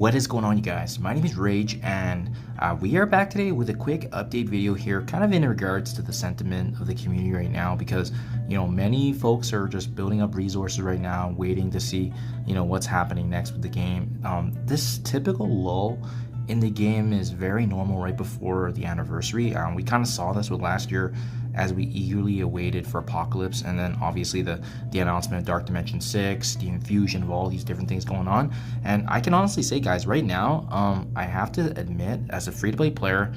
What is going on, you guys? My name is Rayge, and we are back today with a quick update video here, kind of in regards to the sentiment of the community right now, because many folks are just building up resources right now, waiting to see what's happening next with the game. This typical lull in the game is very normal right before the anniversary. We kind of saw this with last year as we eagerly awaited for Apocalypse, and then obviously the announcement of Dark Dimension 6, the infusion of all these different things going on. And I can honestly say, guys, right now, I have to admit, as a free-to-play player,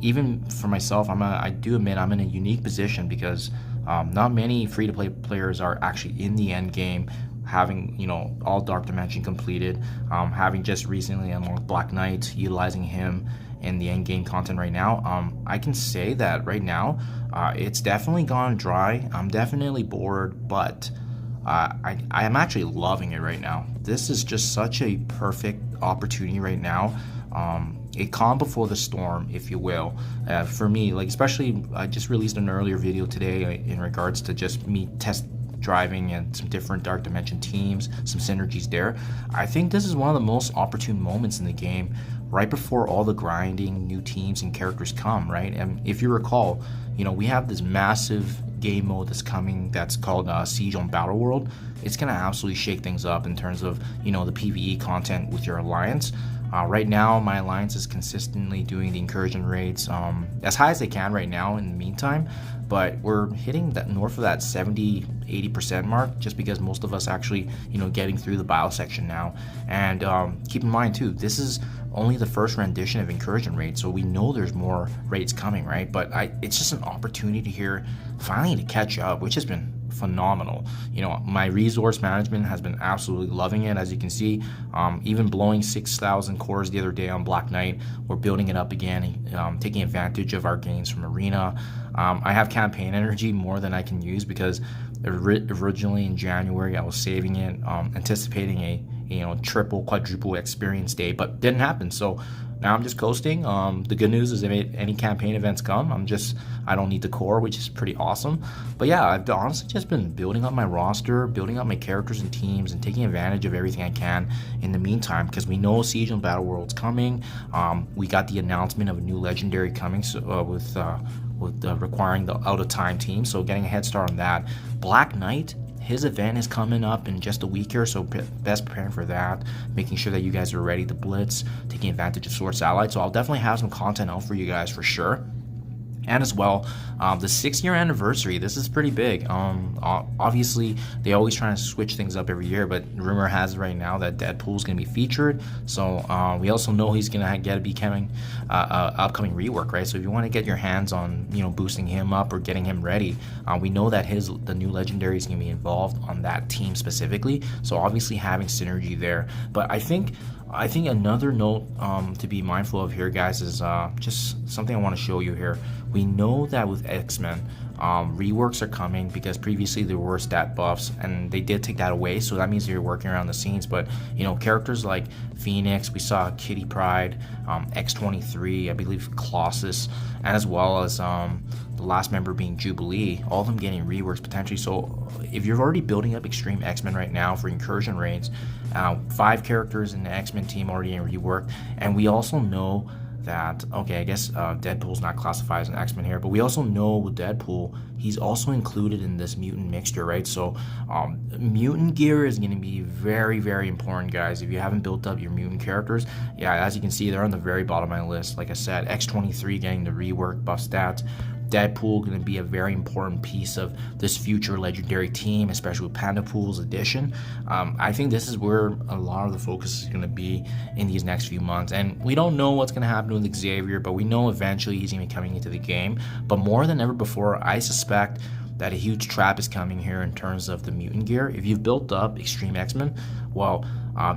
even for myself, I do admit I'm in a unique position because not many free-to-play players are actually in the end game, having all Dark Dimension completed, having just recently unlocked Black Knight, utilizing him in the end game content right now. I can say that right now it's definitely gone dry. I'm definitely bored, but I am actually loving it right now. This is just such a perfect opportunity right now. A calm before the storm, if you will, for me. Like, especially, I just released an earlier video today in regards to just me test driving and some different Dark Dimension teams, some synergies there. I think this is one of the most opportune moments in the game, right before all the grinding new teams and characters come, right? And if you recall, we have this massive game mode that's coming that's called Siege on Battle World. It's gonna absolutely shake things up in terms of the PvE content with your alliance. Right now, my alliance is consistently doing the incursion rates as high as they can right now in the meantime, but we're hitting that north of that 70-80% mark, just because most of us actually getting through the bio section now. And keep in mind too, this is only the first rendition of incursion rates, so we know there's more raids coming, right? But it's just an opportunity here finally to catch up, which has been phenomenal. My resource management has been absolutely loving it. As you can see, even blowing 6,000 cores the other day on Black Knight, we're building it up again, taking advantage of our gains from Arena. I have campaign energy more than I can use because originally in January I was saving it, anticipating a triple, quadruple experience day, but didn't happen. So now I'm just coasting. The good news is if any campaign events come, I don't need the core, which is pretty awesome. But yeah, I've honestly just been building up my roster, building up my characters and teams, and taking advantage of everything I can in the meantime, because we know Siege on Battle World's coming. We got the announcement of a new legendary coming, so, with requiring the out of time team, so getting a head start on that. Black Knight, his event is coming up in just a week here, so best preparing for that, making sure that you guys are ready to blitz, taking advantage of Source Allied. So I'll definitely have some content out for you guys for sure. And as well, the 6-year anniversary, this is pretty big. Obviously, they always try to switch things up every year, but rumor has it right now that Deadpool's going to be featured. So we also know he's going to be coming upcoming rework, right? So if you want to get your hands on boosting him up or getting him ready, we know that the new legendary is going to be involved on that team specifically. So obviously having synergy there. But I think another note to be mindful of here, guys, is just something I want to show you here. We know that with X-Men, reworks are coming because previously there were stat buffs and they did take that away, so that means they're working around the scenes. But characters like Phoenix, we saw Kitty Pryde, X-23, I believe Colossus, and as well as the last member being Jubilee, all of them getting reworks potentially. So if you're already building up Extreme X-Men right now for incursion raids, 5 characters in the X-Men team already in rework, and we also know that, okay, I guess Deadpool's not classified as an X-Men here, but we also know with Deadpool, he's also included in this mutant mixture, right? So mutant gear is going to be very, very important, guys. If you haven't built up your mutant characters, yeah, as you can see, they're on the very bottom of my list. Like I said, X-23 getting the rework buff stats. Deadpool going to be a very important piece of this future legendary team, especially with Pandapool's addition. I think this is where a lot of the focus is going to be in these next few months. And we don't know what's going to happen with Xavier, but we know eventually he's going to be coming into the game. But more than ever before, I suspect that a huge trap is coming here in terms of the mutant gear. If you've built up Extreme X-Men, well,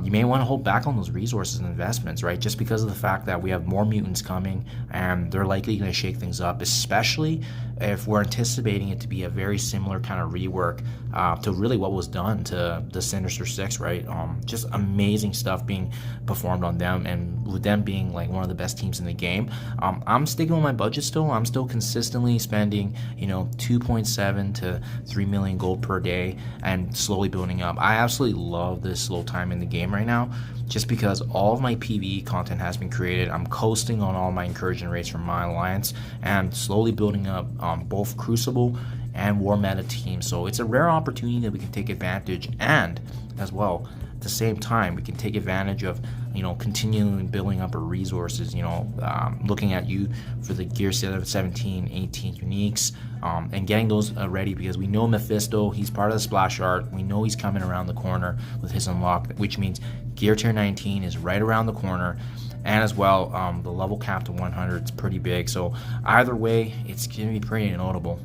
you may want to hold back on those resources and investments, right? Just because of the fact that we have more mutants coming and they're likely going to shake things up, especially if we're anticipating it to be a very similar kind of rework to really what was done to the Sinister Six, right? Just amazing stuff being performed on them, and with them being like one of the best teams in the game. I'm sticking with my budget still. I'm still consistently spending 2.7 to 3 million gold per day and slowly building up. I absolutely love this slow time in the game right now. just because all of my PvE content has been created. I'm coasting on all my incursion rates from my alliance and slowly building up both Crucible and War Meta teams. So it's a rare opportunity that we can take advantage, and as well at the same time we can take advantage of, you know, continuing building up our resources, you know, looking at you for the gear set of 17, 18 uniques, and getting those ready, because we know Mephisto, he's part of the splash art. We know he's coming around the corner with his unlock, which means gear tier 19 is right around the corner. And as well, the level cap to 100 is pretty big. So either way, it's going to be pretty notable,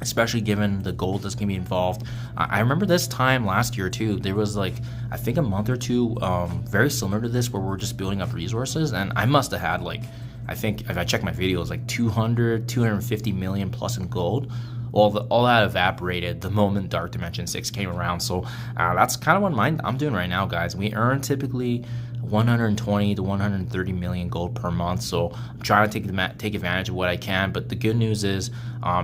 especially given the gold that's going to be involved. I remember this time last year too, there was like, I think a month or two very similar to this, where we're just building up resources, and I must have had like, I think if I check my videos, like 250 million plus in gold. All that evaporated the moment Dark Dimension 6 came around. So that's kind of what I'm doing right now, guys. We earn typically 120 to 130 million gold per month, so I'm trying to take advantage of what I can. But the good news is,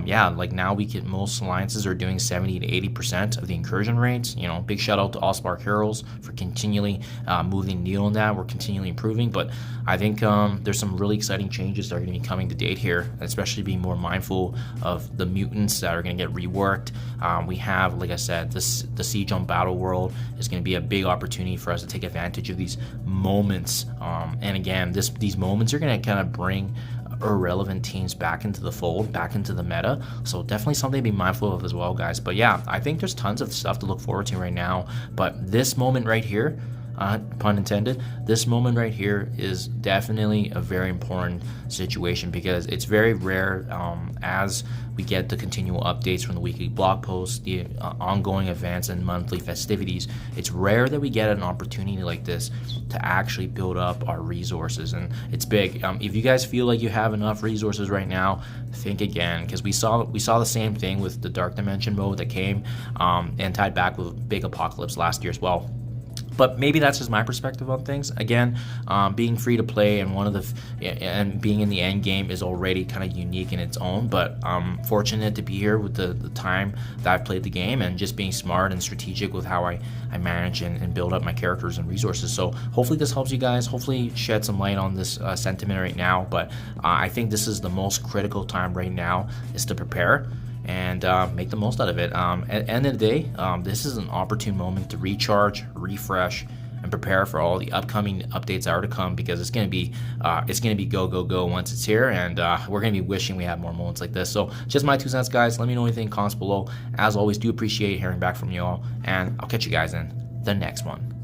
yeah, like now most alliances are doing 70 to 80% of the incursion rates. You know, big shout out to Allspark Heroes for continually moving the needle on that. We're continually improving, but I think there's some really exciting changes that are going to be coming to date here, especially being more mindful of the mutants that are going to get reworked. We have, like I said, the Siege on Battle World is going to be a big opportunity for us to take advantage of these moments, and again, these moments are going to kind of bring irrelevant teams back into the fold, back into the meta. So definitely something to be mindful of as well, guys. But yeah, I think there's tons of stuff to look forward to right now, but this moment right here, pun intended, this moment right here is definitely a very important situation, because it's very rare as we get the continual updates from the weekly blog posts, the ongoing events and monthly festivities. It's rare that we get an opportunity like this to actually build up our resources, and it's big. If you guys feel like you have enough resources right now, think again, because we saw the same thing with the Dark Dimension mode that came and tied back with Big Apocalypse last year as well. But maybe that's just my perspective on things. Again, being free to play and being in the end game is already kind of unique in its own. But I'm fortunate to be here with the time that I've played the game, and just being smart and strategic with how I manage and build up my characters and resources. So hopefully this helps you guys. Hopefully shed some light on this sentiment right now. But I think this is the most critical time right now, is to prepare and make the most out of it. At the end of the day, this is an opportune moment to recharge, refresh, and prepare for all the upcoming updates that are to come, because it's gonna be go once it's here, and we're gonna be wishing we had more moments like this. So just my 2 cents, guys. Let me know anything, comments below. As always, do appreciate hearing back from you all, and I'll catch you guys in the next one.